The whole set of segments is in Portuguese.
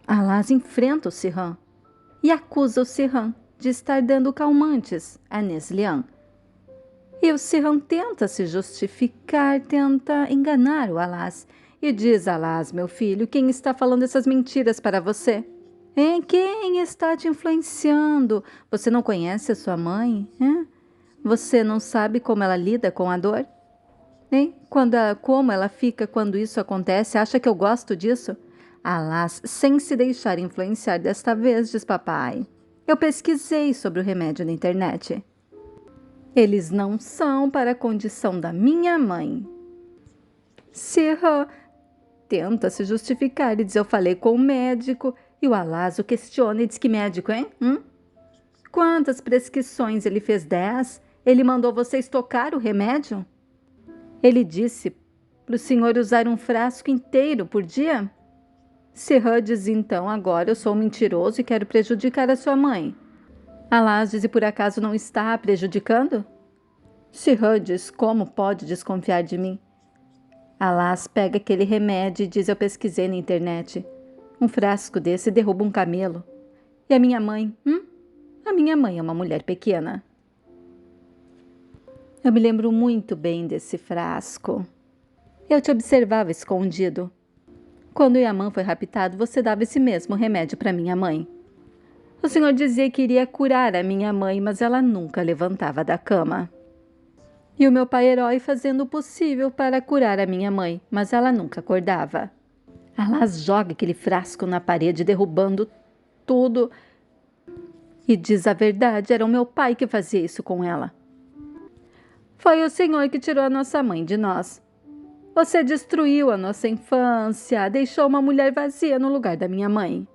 Alas enfrenta o Sirhan e acusa o Sirhan de estar dando calmantes a Neslihan. E o Sirhan tenta se justificar, tenta enganar o Alas e diz: Alas, meu filho, quem está falando essas mentiras para você? Hein? Quem está te influenciando? Você não conhece a sua mãe? Hein? Você não sabe como ela lida com a dor? Hein? Como ela fica quando isso acontece? Acha que eu gosto disso? Alas, sem se deixar influenciar desta vez, diz papai. Eu pesquisei sobre o remédio na internet. Eles não são para a condição da minha mãe. Sirhan tenta se justificar e diz: eu falei com o médico. E o Alas o questiona e diz: que médico, hein? Quantas prescrições ele fez? 10? Ele mandou você estocar o remédio? Ele disse para o senhor usar um frasco inteiro por dia? Sirhan diz: então agora eu sou um mentiroso e quero prejudicar a sua mãe. Alas diz: e por acaso não está a prejudicando? Sirhan diz: como pode desconfiar de mim? Alas pega aquele remédio e diz: eu pesquisei na internet. Um frasco desse derruba um camelo. E a minha mãe? A minha mãe é uma mulher pequena. Eu me lembro muito bem desse frasco. Eu te observava escondido. Quando Yaman foi raptado, você dava esse mesmo remédio para minha mãe. O senhor dizia que iria curar a minha mãe, mas ela nunca levantava da cama. E o meu pai herói fazendo o possível para curar a minha mãe, mas ela nunca acordava. Alas joga aquele frasco na parede, derrubando tudo. E diz a verdade, era o meu pai que fazia isso com ela. Foi o senhor que tirou a nossa mãe de nós. Você destruiu a nossa infância, deixou uma mulher vazia no lugar da minha mãe.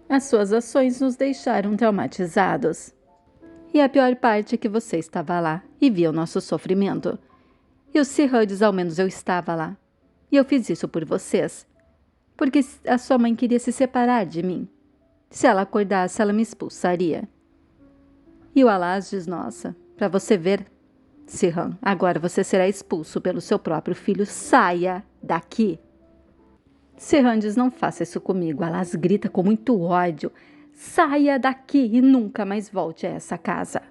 As suas ações nos deixaram traumatizados. E a pior parte é que você estava lá e via o nosso sofrimento. E o Sirhan diz: ao menos eu estava lá. E eu fiz isso por vocês. Porque a sua mãe queria se separar de mim. Se ela acordasse, ela me expulsaria. E o Alas diz: nossa, para você ver, Sirhan, agora você será expulso pelo seu próprio filho. Saia daqui. Sirhan diz: não faça isso comigo. Alas grita com muito ódio: saia daqui e nunca mais volte a essa casa.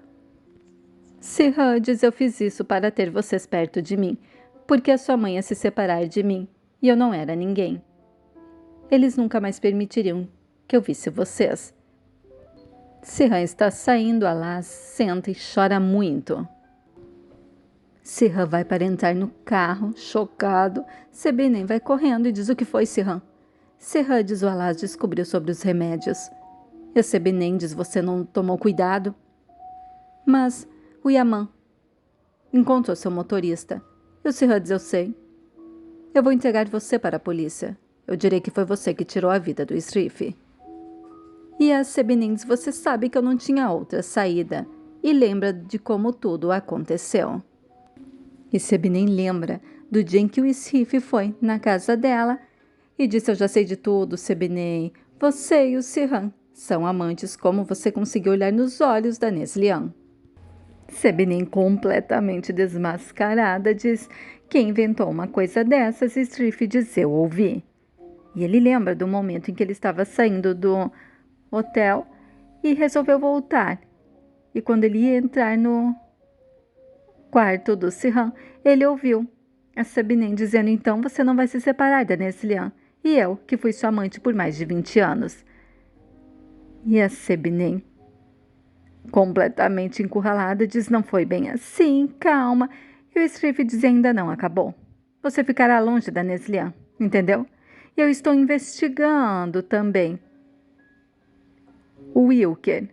Sirhan diz: eu fiz isso para ter vocês perto de mim, porque a sua mãe ia se separar de mim e eu não era ninguém. Eles nunca mais permitiriam que eu visse vocês. Sirhan está saindo. Alas senta e chora muito. Sirhan vai para entrar no carro, chocado. Sebenem vai correndo e diz: o que foi, Sirhan? Sirhan diz: o Alas descobriu sobre os remédios. E Sebenem diz: você não tomou cuidado? Mas o Yaman encontrou seu motorista. E o Sirhan diz: eu sei. Eu vou entregar você para a polícia. Eu direi que foi você que tirou a vida do Srif. E a Sebenem diz: você sabe que eu não tinha outra saída. E lembra de como tudo aconteceu. E Sebenem lembra do dia em que o Srif foi na casa dela e disse: eu já sei de tudo, Sebenem. Você e o Sirhan são amantes, como você conseguiu olhar nos olhos da Neslihan. Sebenem, completamente desmascarada, diz: quem inventou uma coisa dessas? Srif diz: eu ouvi. E ele lembra do momento em que ele estava saindo do hotel e resolveu voltar. E quando ele ia entrar no quarto do Sirhan, ele ouviu a Sebenem dizendo: então você não vai se separar da Neslihan. E eu, que fui sua amante por mais de 20 anos. E a Sebenem, completamente encurralada, diz: não foi bem assim, calma. E o Srif diz: ainda não acabou. Você ficará longe da Neslihan, entendeu? E eu estou investigando também o Wilker.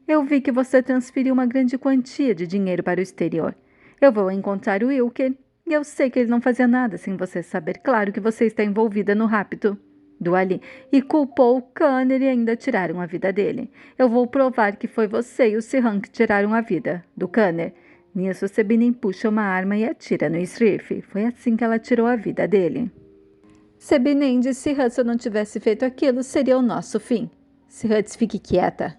Eu vi que você transferiu uma grande quantia de dinheiro para o exterior. Eu vou encontrar o Wilker e eu sei que ele não fazia nada sem você saber. Claro que você está envolvida no rapto do Ali e culpou o Kanner e ainda tiraram a vida dele. Eu vou provar que foi você e o Sirhan que tiraram a vida do Kanner. Nisso, Sebenem puxa uma arma e atira no Srif. Foi assim que ela tirou a vida dele. Sebenem disse: Sirhan, se eu não tivesse feito aquilo, seria o nosso fim. Sirhan disse: fique quieta.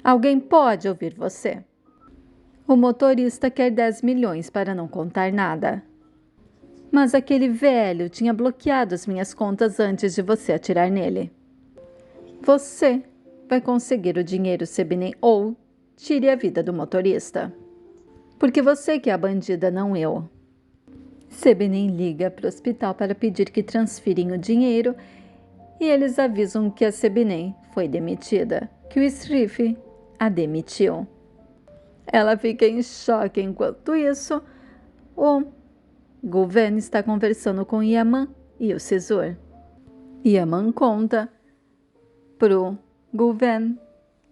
Alguém pode ouvir você. O motorista quer 10 milhões para não contar nada. Mas aquele velho tinha bloqueado as minhas contas antes de você atirar nele. Você vai conseguir o dinheiro, Sebinem, ou tire a vida do motorista. Porque você que é a bandida, não eu. Sebinem liga para o hospital para pedir que transfirem o dinheiro e eles avisam que a Sebinem foi demitida, que o Srife a demitiu. Ela fica em choque. Enquanto isso, o governo está conversando com Yaman e o Cesur. Yaman conta pro governo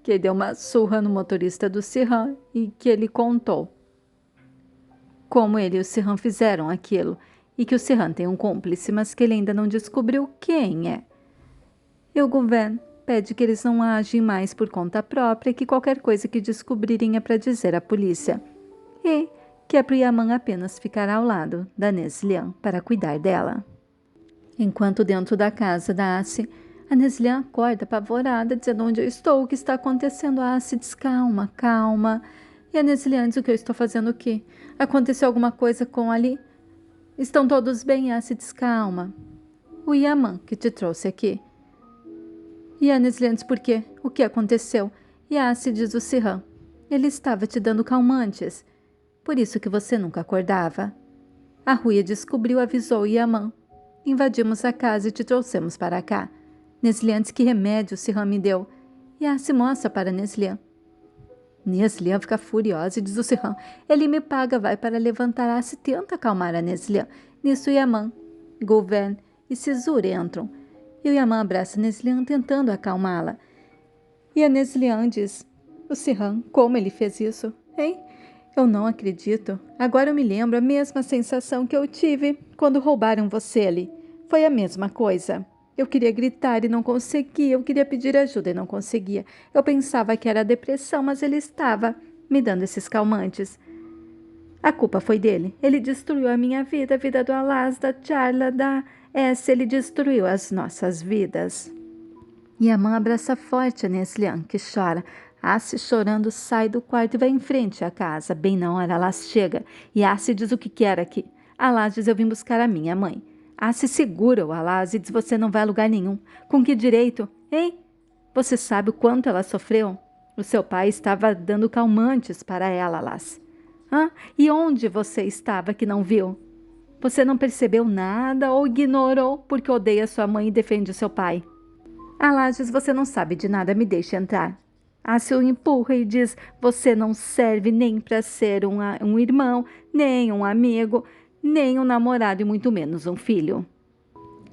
que ele deu uma surra no motorista do Sirhan e que ele contou como ele e o Sirhan fizeram aquilo e que o Sirhan tem um cúmplice, mas que ele ainda não descobriu quem é. E o governo pede que eles não agem mais por conta própria e que qualquer coisa que descobrirem é para dizer à polícia. E que é para o Yaman apenas ficar ao lado da Neslihan para cuidar dela. Enquanto dentro da casa da Assi, a Neslihan acorda apavorada, dizendo onde eu estou, o que está acontecendo. A Assi diz calma, calma. E a Neslihan diz o que eu estou fazendo aqui. Aconteceu alguma coisa com Ali? Estão todos bem? A Assi diz calma. O Yaman que te trouxe aqui. E a Neslihan diz por quê? O que aconteceu? E a Assi diz o Sirhan. Ele estava te dando calmantes. Por isso que você nunca acordava. A Ruia descobriu, avisou o Yaman. Invadimos a casa e te trouxemos para cá. Neslihan diz que remédio o Sirhan me deu. E a Assi mostra para Neslihan. Neslihan fica furiosa e diz o Sirhan. Ele me paga, vai para levantar a Assi, tenta acalmar a Neslihan. Nisso Yaman, Gouverne e Cesur entram. E o Yaman abraça Neslihan tentando acalmá-la. E a Neslihan diz, o Sirhan, como ele fez isso? Hein? Eu não acredito. Agora eu me lembro a mesma sensação que eu tive quando roubaram você ali. Foi a mesma coisa. Eu queria gritar e não conseguia. Eu queria pedir ajuda e não conseguia. Eu pensava que era depressão, mas ele estava me dando esses calmantes. A culpa foi dele. Ele destruiu a minha vida, a vida do Alaz, da Charla, da S. Ele destruiu as nossas vidas. Yaman abraça forte a Neslihan, que chora. Assi, chorando, sai do quarto e vai em frente à casa. Bem na hora, Alaz chega e Assi diz o que quer aqui. Alaz diz, eu vim buscar a minha mãe. Assi segura o Alaz e diz, você não vai a lugar nenhum. Com que direito? Hein? Você sabe o quanto ela sofreu? O seu pai estava dando calmantes para ela, Alaz. Hã? E onde você estava que não viu? Você não percebeu nada ou ignorou porque odeia sua mãe e defende seu pai? Alaz diz, você não sabe de nada, me deixe entrar. Assi o empurra e diz, você não serve nem para ser um irmão, nem um amigo, nem um namorado e muito menos um filho.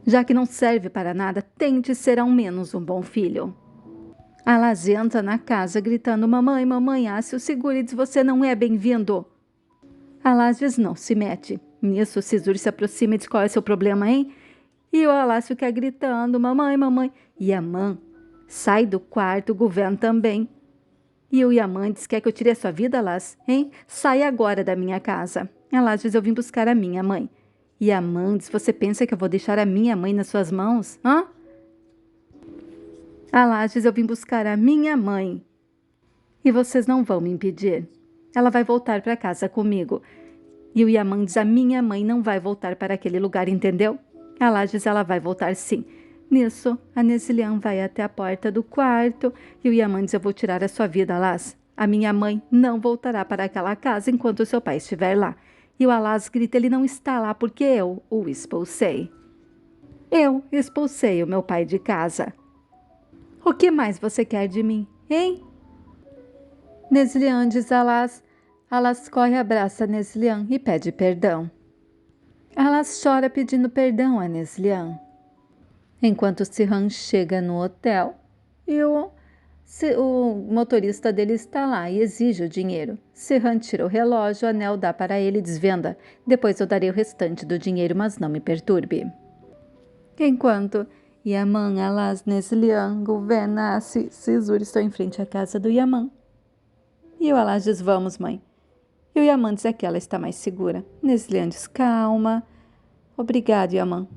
Já que não serve para nada, tente ser ao menos um bom filho. Alaz entra na casa gritando, mamãe, mamãe. Assi o segura e diz, você não é bem-vindo. Alaz diz, não se mete. Nisso, o Cesur se aproxima e diz, qual é seu problema, hein? E o Alaz fica gritando, mamãe, mamãe. Yaman sai do quarto, o governo também. E o Yaman diz, quer que eu tire a sua vida, Alaz? Hein? Sai agora da minha casa. Alaz diz, eu vim buscar a minha mãe. Yaman diz, você pensa que eu vou deixar a minha mãe nas suas mãos? Hã? Alaz diz, eu vim buscar a minha mãe. E vocês não vão me impedir. Ela vai voltar para casa comigo. E o Yaman diz, a minha mãe não vai voltar para aquele lugar, entendeu? Alaz diz, ela vai voltar sim. Nisso, a Neslihan vai até a porta do quarto e o Yaman diz, eu vou tirar a sua vida, Alaz. A minha mãe não voltará para aquela casa enquanto o seu pai estiver lá. E o Alaz grita, ele não está lá porque eu o expulsei. Eu expulsei o meu pai de casa. O que mais você quer de mim, hein? Neslihan diz a Alaz. Alaz corre, abraça Neslihan e pede perdão. Alaz chora pedindo perdão a Neslihan. Enquanto Sirhan chega no hotel e o motorista dele está lá e exige o dinheiro. Sirhan tira o relógio, o anel dá para ele e desvenda. Depois eu darei o restante do dinheiro, mas não me perturbe. Enquanto Yaman, Alaz, Neslihan, Gouverne, Cesur estão em frente à casa do Yaman. E o Alaz diz, vamos, mãe. E o Yaman diz que ela está mais segura. Neslihan diz, calma. Obrigado, Yaman,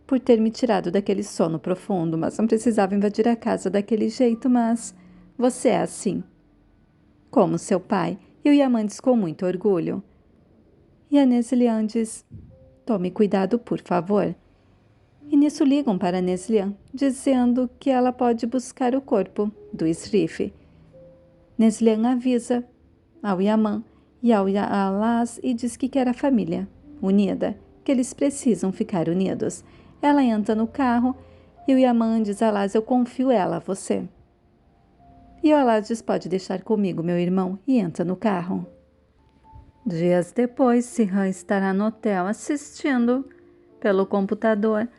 por ter me tirado daquele sono profundo, mas não precisava invadir a casa daquele jeito, mas você é assim. Como seu pai. E o Yaman diz com muito orgulho. E a Neslihan diz, tome cuidado, por favor. E nisso ligam para Neslihan, dizendo que ela pode buscar o corpo do Srif. Neslihan avisa ao Yaman e ao Alaz e diz que quer a família unida, que eles precisam ficar unidos. Ela entra no carro e o Yaman diz a Alaz: eu confio ela a você. E o Alaz diz: pode deixar comigo, meu irmão, e entra no carro. Dias depois, Sirhan estará no hotel assistindo pelo computador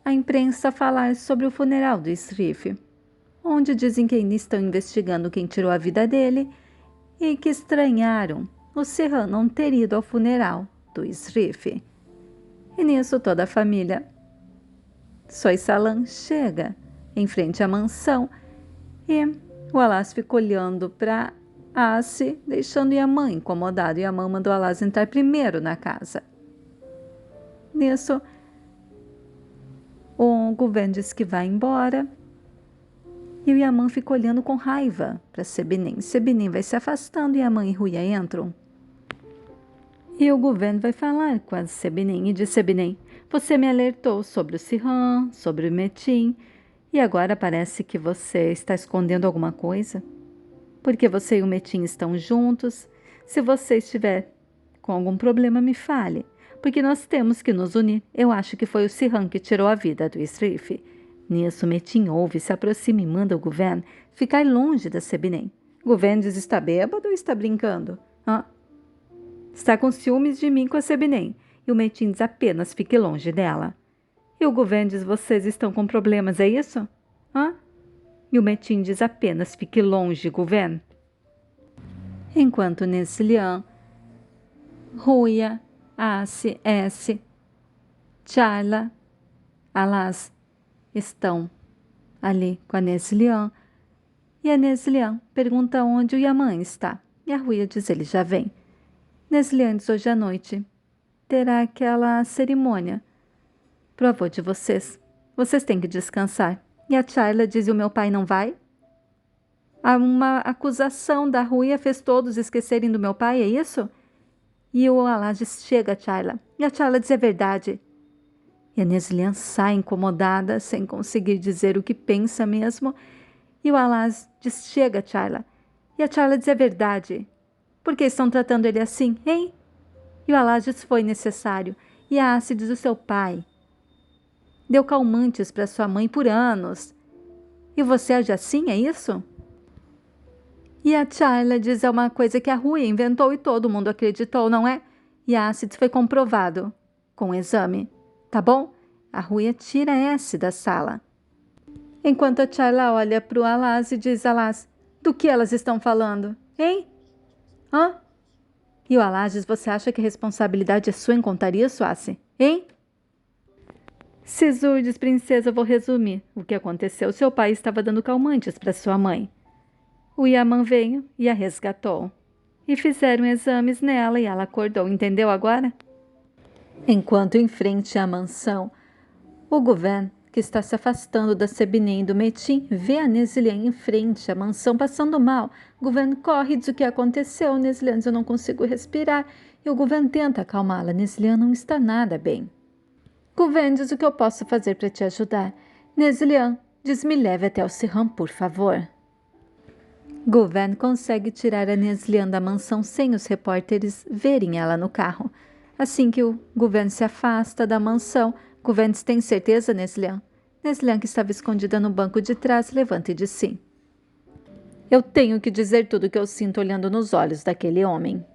a imprensa falar sobre o funeral do Srif, onde dizem que ainda estão investigando quem tirou a vida dele e que estranharam o Sirhan não ter ido ao funeral do Srif. E nisso toda a família Soysalan chega em frente à mansão e o Alaz fica olhando para Asi, deixando Yaman incomodado. Yaman mandou Alaz entrar primeiro na casa. Nisso, o governo diz que vai embora e o Yaman fica olhando com raiva para Sebinem. Sebinem vai se afastando e Yaman e Ruia entram. E o governo vai falar com a Sebinem e diz: Sebinem, você me alertou sobre o Sirhan, sobre o Metin, e agora parece que você está escondendo alguma coisa? Porque você e o Metin estão juntos. Se você estiver com algum problema, me fale, porque nós temos que nos unir. Eu acho que foi o Sirhan que tirou a vida do Srif. Nisso, Metin ouve, se aproxima e manda o governo ficar longe da Sebinem. O governo diz: está bêbado ou está brincando? Está com ciúmes de mim com a Sebinem. E o Metin diz: apenas fique longe dela. E o governo diz: vocês estão com problemas, é isso? E o Metin diz: apenas fique longe, governo. Enquanto Neslihan, Ruia, Asi, Charla, Alaz estão ali com a Neslihan. E a Neslihan pergunta onde o Yaman está. E a Ruia diz: ele já vem. Neslihan diz: hoje à noite terá aquela cerimônia pro avô de vocês. Vocês têm que descansar. E a Charla diz: e o meu pai não vai? Uma acusação da Ruia fez todos esquecerem do meu pai, é isso? E o Alaz diz: chega, Charla. E a Charla diz: é verdade. E a Neslihan sai incomodada, sem conseguir dizer o que pensa mesmo. E o Alaz diz: chega, Charla. E a Charla diz: é verdade. Por que estão tratando ele assim, hein? E o Alaz diz: foi necessário. E a Asi diz: o seu pai deu calmantes para sua mãe por anos. E você age assim, é isso? E a Charla diz: é uma coisa que a Ruia inventou e todo mundo acreditou, não é? E a Asi diz: foi comprovado com o exame. Tá bom? A Ruia tira S da sala. Enquanto a Charla olha para o Alaz e diz: Alaz, do que elas estão falando? Hein? E o Alaz diz: você acha que a responsabilidade é sua em contar isso, Asi? Hein? Sisur diz: princesa, vou resumir o que aconteceu. Seu pai estava dando calmantes para sua mãe. O Yaman veio e a resgatou. E fizeram exames nela e ela acordou. Entendeu agora? Enquanto em frente à mansão, o governo, que está se afastando da Sebinem e do Metin, vê a Neslihan em frente à mansão passando mal. O governo corre e diz o que aconteceu. Neslihan diz: eu não consigo respirar. E o governo tenta acalmá-la. Neslihan não está nada bem. O governo diz: o que eu posso fazer para te ajudar? Neslihan diz: me leve até o Sirhan, por favor. O governo consegue tirar a Neslihan da mansão sem os repórteres verem ela no carro. Assim que o governo se afasta da mansão, o governo diz: tem certeza, Neslihan? Neslihan, que estava escondida no banco de trás, levanta e diz: sim. Eu tenho que dizer tudo o que eu sinto olhando nos olhos daquele homem.